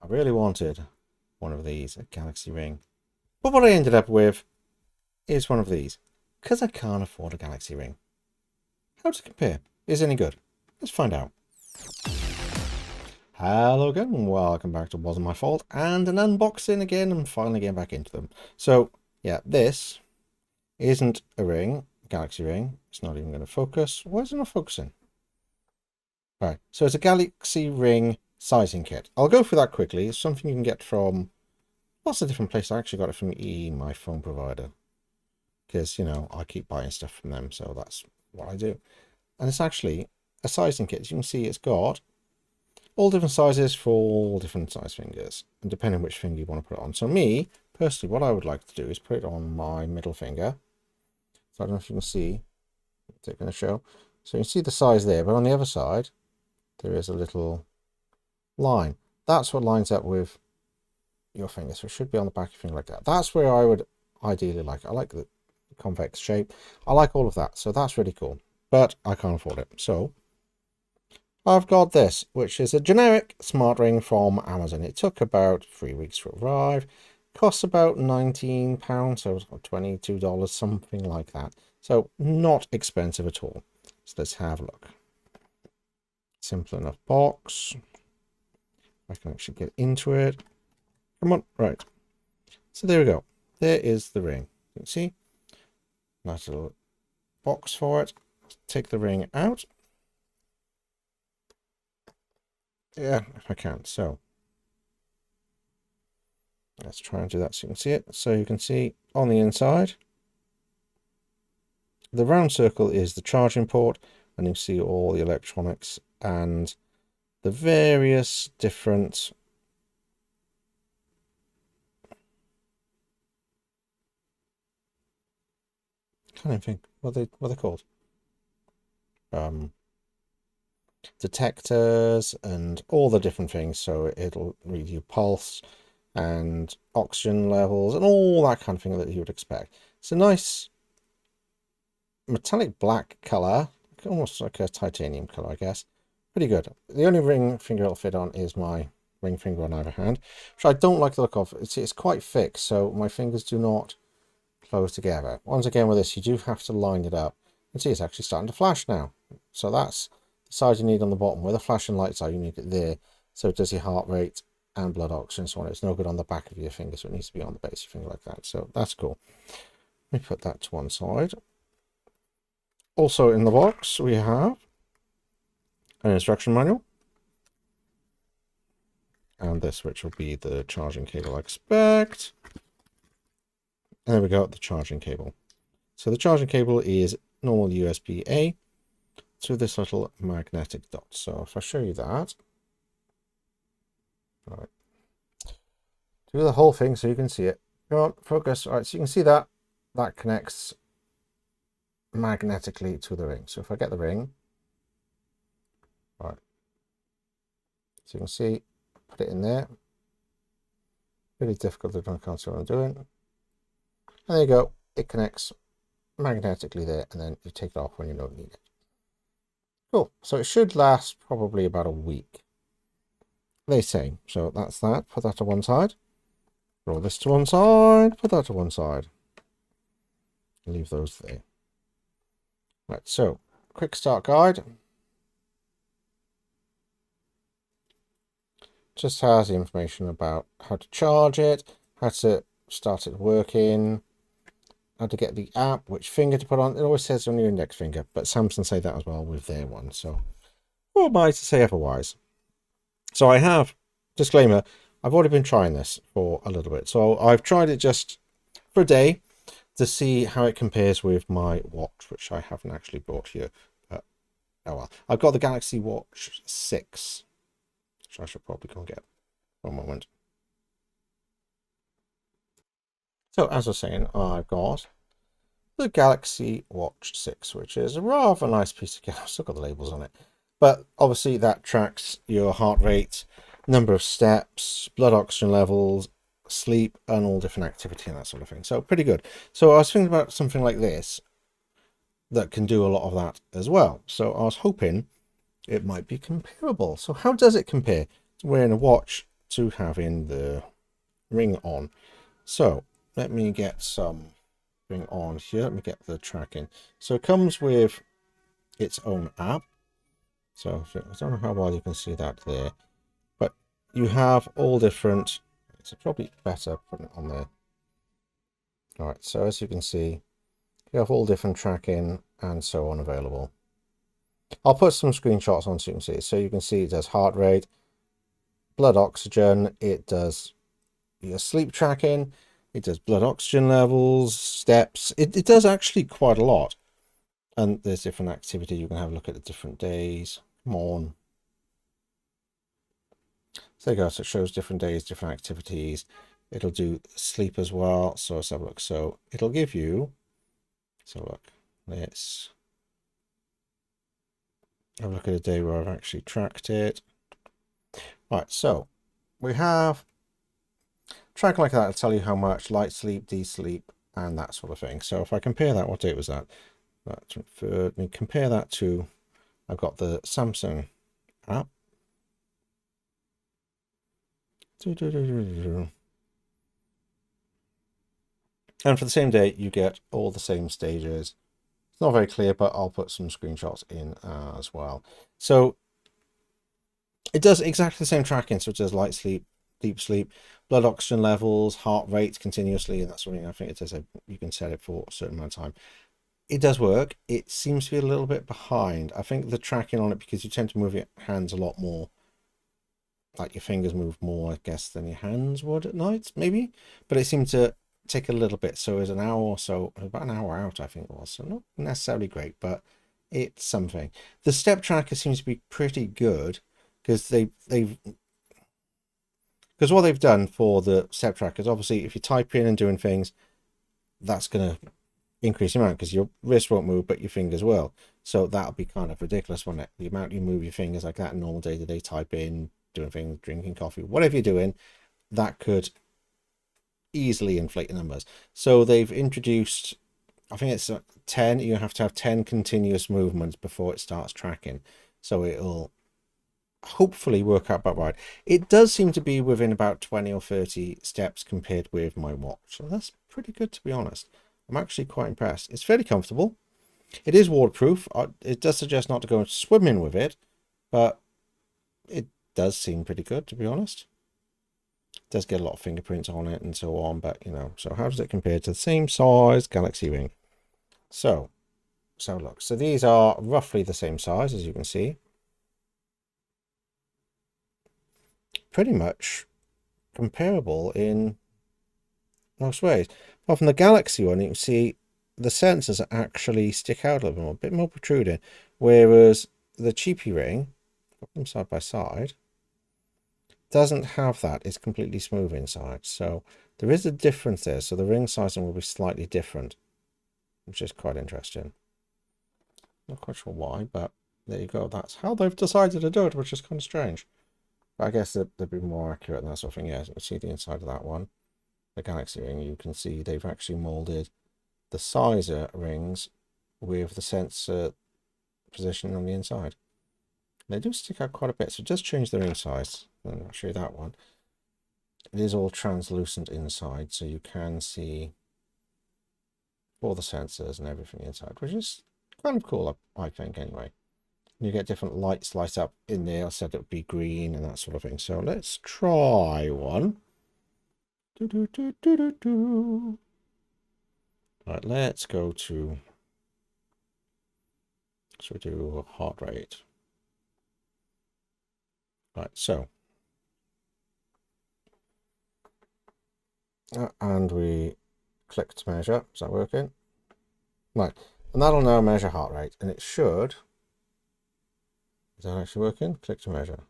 I really wanted one of these, a Galaxy Ring. But what I ended up with is one of these, because I can't afford a Galaxy Ring. How does it compare? Is it any good? Let's find out. Hello again, and welcome back to Wasn't My Fault, and an unboxing again, and finally getting back into them. So, yeah, this isn't a ring, Galaxy Ring. It's not even going to focus. Why is it not focusing? Right, so it's a Galaxy Ring sizing kit. I'll go through that quickly. It's something you can get from lots of different places. I actually got it from my phone provider, because, you know, I keep buying stuff from them, so that's what I do. And it's actually a sizing kit. As you can see, it's got all different sizes for all different size fingers, and depending on which finger you want to put it on. So me, personally, what I would like to do is put it on my middle finger. So I don't know if you can see, it's going to show. So you can see the size there, but on the other side, there is a little line. That's what lines up with your finger. So it should be on the back of your finger like that. That's where I would ideally like it. I like the convex shape. I like all of that. So that's really cool, but I can't afford it. So I've got this, which is a generic smart ring from Amazon. It took about 3 weeks to arrive. Costs about £19, so $22, something like that. So not expensive at all. So let's have a look. Simple enough box. I can actually get into it. Come on, right. So there we go. There is the ring. You can see, nice little box for it. Take the ring out. Yeah, if I can. So let's try and do that so you can see it. So you can see on the inside, the round circle is the charging port, and you see all the electronics and the various different kind of thing. What are they called? Detectors and all the different things. So it'll read you pulse and oxygen levels and all that kind of thing that you would expect. It's a nice metallic black color, almost like a titanium color, I guess. Pretty good. The only ring finger it'll fit on is my ring finger on either hand, which I don't like the look of. It's quite thick, so my fingers do not close together. Once again, with this, you do have to line it up. You can see it's actually starting to flash now. So that's the size you need on the bottom. Where the flashing lights are, you need it there. So it does your heart rate and blood oxygen and so on. It's no good on the back of your finger, so it needs to be on the base of your finger like that. So that's cool. Let me put that to one side. Also in the box, we have an instruction manual. And this, which will be the charging cable I expect. And there we go, the charging cable. So the charging cable is normal USB-A to this little magnetic dot. So if I show you that, right, do the whole thing so you can see it. Go on, focus. All right, so you can see that connects magnetically to the ring. So if I get the ring, right, so you can see, put it in there. Really difficult if I can't see what I'm doing. And there you go. It connects magnetically there, and then you take it off when you don't need it. Cool. So it should last probably about a week, they say. So that's that. Put that to one side. Roll this to one side. Put that to one side. Leave those there. Right. So quick start guide. Just has the information about how to charge it, how to start it working, how to get the app, which finger to put on. It always says on your index finger, but Samsung say that as well with their one. So who am I to say otherwise? So I have, disclaimer, I've already been trying this for a little bit. So I've tried it just for a day to see how it compares with my watch, which I haven't actually brought here. But oh well. I've got the Galaxy Watch 6, which I should probably go and get. One moment. So as I was saying, I've got the Galaxy Watch 6, which is a rather nice piece of kit. I've still got the labels on it. But obviously that tracks your heart rate, number of steps, blood oxygen levels, sleep, and all different activity and that sort of thing. So pretty good. So I was thinking about something like this that can do a lot of that as well. So I was hoping it might be comparable. So how does it compare to wearing a watch to having the ring on. So let me get some ring on here. Let me get the tracking. So it comes with its own app. So I don't know how well you can see that there, but you have all different. It's probably better putting it on there. All right, so as you can see, you have all different tracking and so on available. I'll put some screenshots on so you can see it. So you can see it does heart rate, blood oxygen, it does your sleep tracking, it does blood oxygen levels, steps. It does actually quite a lot. And there's different activity. You can have a look at the different days. Come on. So there you go. So it shows different days, different activities. It'll do sleep as well. So let's have a look. So it'll give you, so look, let's have a look at a day where I've actually tracked it. Right, so we have track like that. It'll tell you how much light sleep, deep sleep, and that sort of thing. So if I compare that, what date was that? Let me compare that to, I've got the Samsung app. And for the same day, you get all the same stages. It's not very clear, but I'll put some screenshots in as well. So it does exactly the same tracking. So it does light sleep, deep sleep, blood oxygen levels, heart rate continuously. And that's something I think it says you can set it for a certain amount of time. It does work. It seems to be a little bit behind. I think the tracking on it, because you tend to move your hands a lot more, like your fingers move more, I guess, than your hands would at night, maybe. But it seemed to take a little bit. So it was an hour or so, about an hour out, I think it was. So not necessarily great, but it's something. The step tracker seems to be pretty good because because what they've done for the step trackers, obviously, if you type in and doing things, that's going to increase the amount because your wrist won't move, but your fingers will. So that'll be kind of ridiculous, won't it? The amount you move your fingers like that in normal day-to-day type in, doing things, drinking coffee, whatever you're doing, that could easily inflate the numbers. So they've introduced, I think it's 10, you have to have 10 continuous movements before it starts tracking. So it'll hopefully work out about right. It does seem to be within about 20 or 30 steps compared with my watch. So that's pretty good, to be honest. I'm actually quite impressed. It's fairly comfortable. It is waterproof. It does suggest not to go swimming with it, but it does seem pretty good, to be honest. It does get a lot of fingerprints on it and so on, but you know, so how does it compare to the same size Galaxy Ring? So look, so these are roughly the same size, as you can see. Pretty much comparable in most ways. Apart from the Galaxy one, you can see the sensors actually stick out a little more, a bit more protruding, whereas the cheapy ring, put them side by side, doesn't have that. It's completely smooth inside. So there is a difference there. So the ring sizing will be slightly different, which is quite interesting. Not quite sure why, but there you go. That's how they've decided to do it, which is kind of strange. But I guess they'd be more accurate and that sort of thing. Yeah, you can see the inside of that one. The Galaxy ring, you can see they've actually molded the sizer rings with the sensor positioning on the inside. They do stick out quite a bit, so just change the ring size. And I'll show you that one. It is all translucent inside, so you can see all the sensors and everything inside, which is kind of cool, I think, anyway. You get different lights light up in there. I said it would be green and that sort of thing. So let's try one. Right, let's go to, so we do heart rate. Right, so and we click to measure. Is that working? Right, and that'll now measure heart rate, and it should. Is that actually working? Click to measure.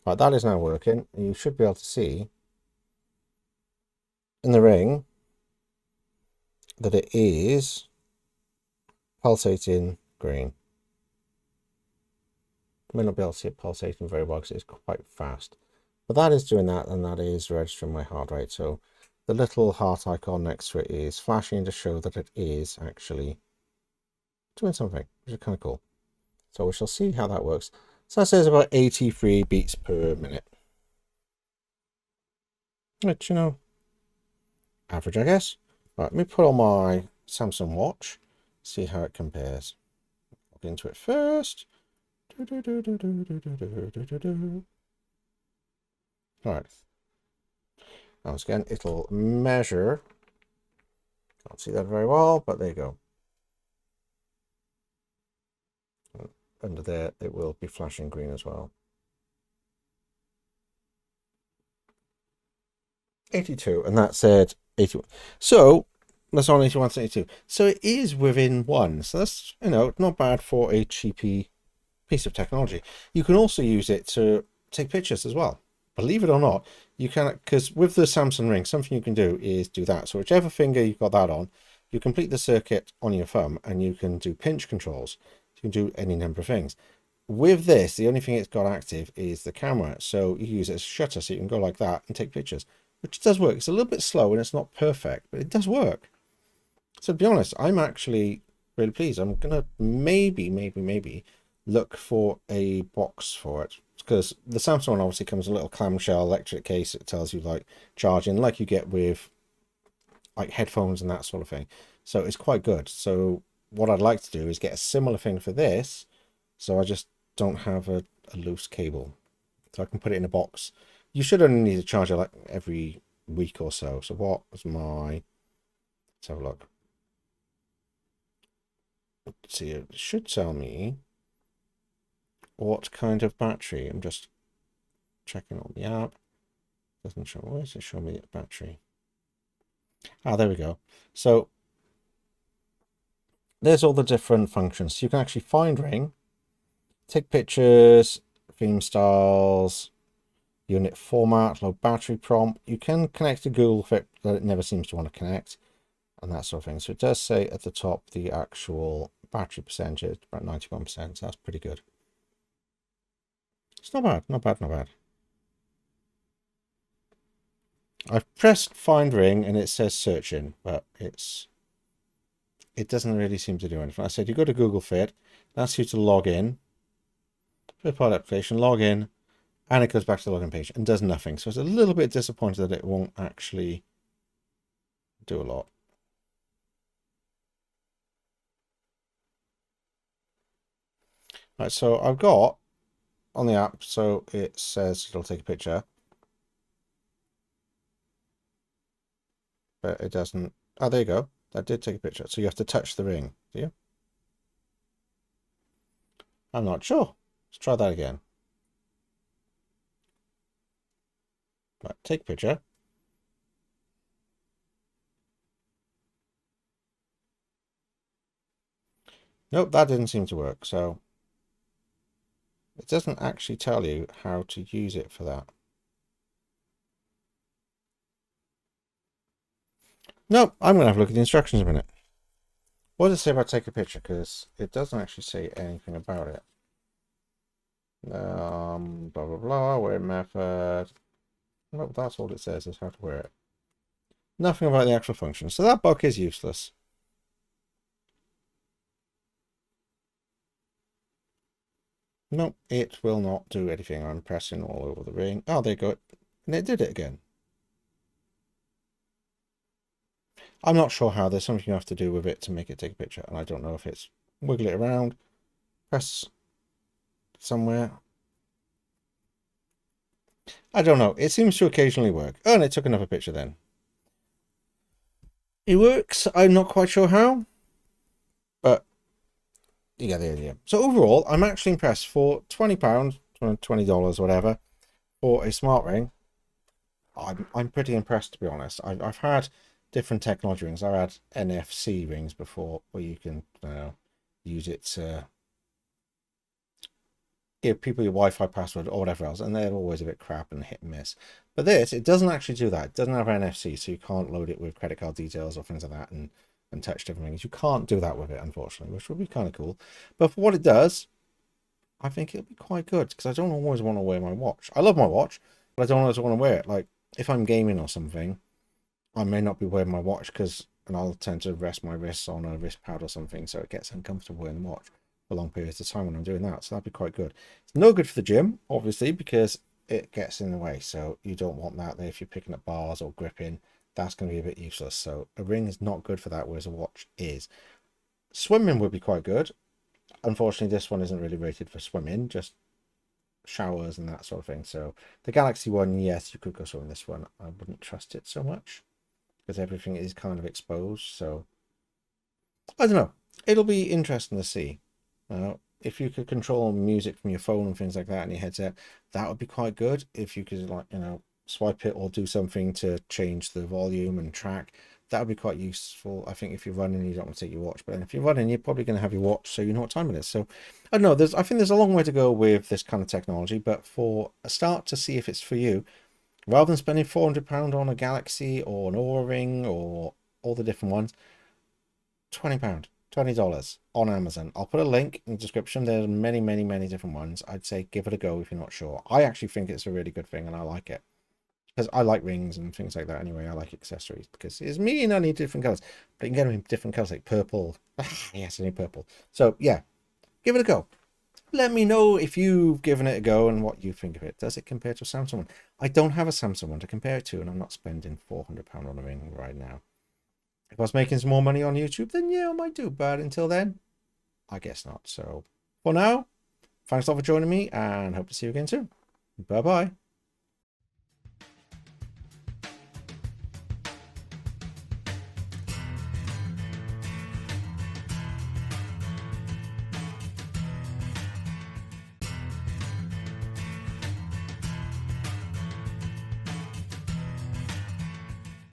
Right, that is now working. You should be able to see in the ring that it is pulsating green. You may not be able to see it pulsating very well because it's quite fast. But that is doing that, and that is registering my heart rate. So the little heart icon next to it is flashing to show that it is actually doing something, which is kind of cool. So we shall see how that works. So that says about 83 beats per minute. Which, you know, average, I guess. Right, let me put on my Samsung watch, see how it compares. Log into it first. Alright. Once again, it'll measure. Can't see that very well, but there you go. Under there, it will be flashing green as well. 82, and that said 81. So that's on 81 to 82. So it is within one. So that's, you know, not bad for a cheapy piece of technology. You can also use it to take pictures as well. Believe it or not, you can, because with the Samsung Ring, something you can do is do that. So whichever finger you've got that on, you complete the circuit on your thumb and you can do pinch controls. You can do any number of things. With this, the only thing it's got active is the camera. So you use it as a shutter, so you can go like that and take pictures, which does work. It's a little bit slow and it's not perfect, but it does work. So to be honest, I'm actually really pleased. I'm gonna maybe look for a box for it, because the Samsung one obviously comes with a little clamshell electric case. It tells you like charging, like you get with like headphones and that sort of thing. So it's quite good. So what I'd like to do is get a similar thing for this, so I just don't have a loose cable, so I can put it in a box. You should only need to charge it like every week or so. So what was my, let's have a look. Let's see, it should tell me what kind of battery. I'm just checking on the app. Doesn't show. Where does it show me the battery? Ah, there we go. So there's all the different functions. You can actually find ring, take pictures, theme styles, unit format, low battery prompt. You can connect to Google Fit, but it never seems to want to connect, and that sort of thing. So it does say at the top the actual battery percentage, about 91%. So that's pretty good. It's not bad, not bad, not bad. I've pressed find ring and it says searching, but it doesn't really seem to do anything. I said you go to Google Fit, that's you to log in, third-party application, log in, and it goes back to the login page and does nothing. So it's a little bit disappointed that it won't actually do a lot. Right, so I've got on the app, so it says it'll take a picture, but it doesn't. Oh, there you go. That did take a picture. So you have to touch the ring, do you? I'm not sure. Let's try that again. Right, take a picture. Nope, that didn't seem to work. So it doesn't actually tell you how to use it for that. Nope, I'm going to have a look at the instructions in a minute. What does it say about take a picture? Because it doesn't actually say anything about it. Blah, blah, blah, wear method. Nope, that's all it says is how to wear it. Nothing about the actual function. So that book is useless. Nope, it will not do anything. I'm pressing all over the ring. Oh, there you go. And it did it again. I'm not sure how. There's something you have to do with it to make it take a picture. And I don't know if it's wiggle it around, press somewhere. I don't know. It seems to occasionally work. Oh, and it took another picture then. It works. I'm not quite sure how. But you get the idea. So overall, I'm actually impressed. For £20, $20, whatever, for a smart ring, I'm pretty impressed, to be honest. I've had different technology rings. I've had NFC rings before, where you can use it to give people your Wi-Fi password or whatever else, and they're always a bit crap and hit and miss. But this, it doesn't actually do that. It doesn't have NFC, so you can't load it with credit card details or things like that and touch different things. You can't do that with it, unfortunately, which would be kind of cool. But for what it does, I think it'll be quite good, because I don't always want to wear my watch. I love my watch, but I don't always want to wear it. Like, if I'm gaming or something, I may not be wearing my watch, and I'll tend to rest my wrists on a wrist pad or something, so it gets uncomfortable wearing the watch for long periods of time when I'm doing that. So that'd be quite good. It's no good for the gym, obviously, because it gets in the way. So you don't want that there if you're picking up bars or gripping. That's going to be a bit useless. So a ring is not good for that, whereas a watch is. Swimming would be quite good. Unfortunately, this one isn't really rated for swimming, just showers and that sort of thing. So the Galaxy one, yes, you could go swim this one. I wouldn't trust it so much because everything is kind of exposed. So I don't know. It'll be interesting to see. If you could control music from your phone and things like that in your headset, that would be quite good. If you could, like, swipe it or do something to change the volume and track, that would be quite useful. I think if you're running, you don't want to take your watch, but then if you're running, you're probably going to have your watch so you know what time it is. So I don't know. I think there's a long way to go with this kind of technology, but for a start to see if it's for you, rather than spending £400 on a Galaxy or an Oura Ring or all the different ones, £20. $20 on Amazon. I'll put a link in the description. There's many, many, many different ones. I'd say give it a go if you're not sure. I actually think it's a really good thing and I like it. Because I like rings and things like that anyway. I like accessories because it's me and I need different colours. But you can get them in different colours like purple. Yes, I need purple. So yeah, give it a go. Let me know if you've given it a go and what you think of it. Does it compare to a Samsung one? I don't have a Samsung one to compare it to and I'm not spending £400 on a ring right now. If I was making some more money on YouTube, then yeah, I might do. But until then, I guess not. So for now, thanks a lot for joining me and hope to see you again soon. Bye-bye.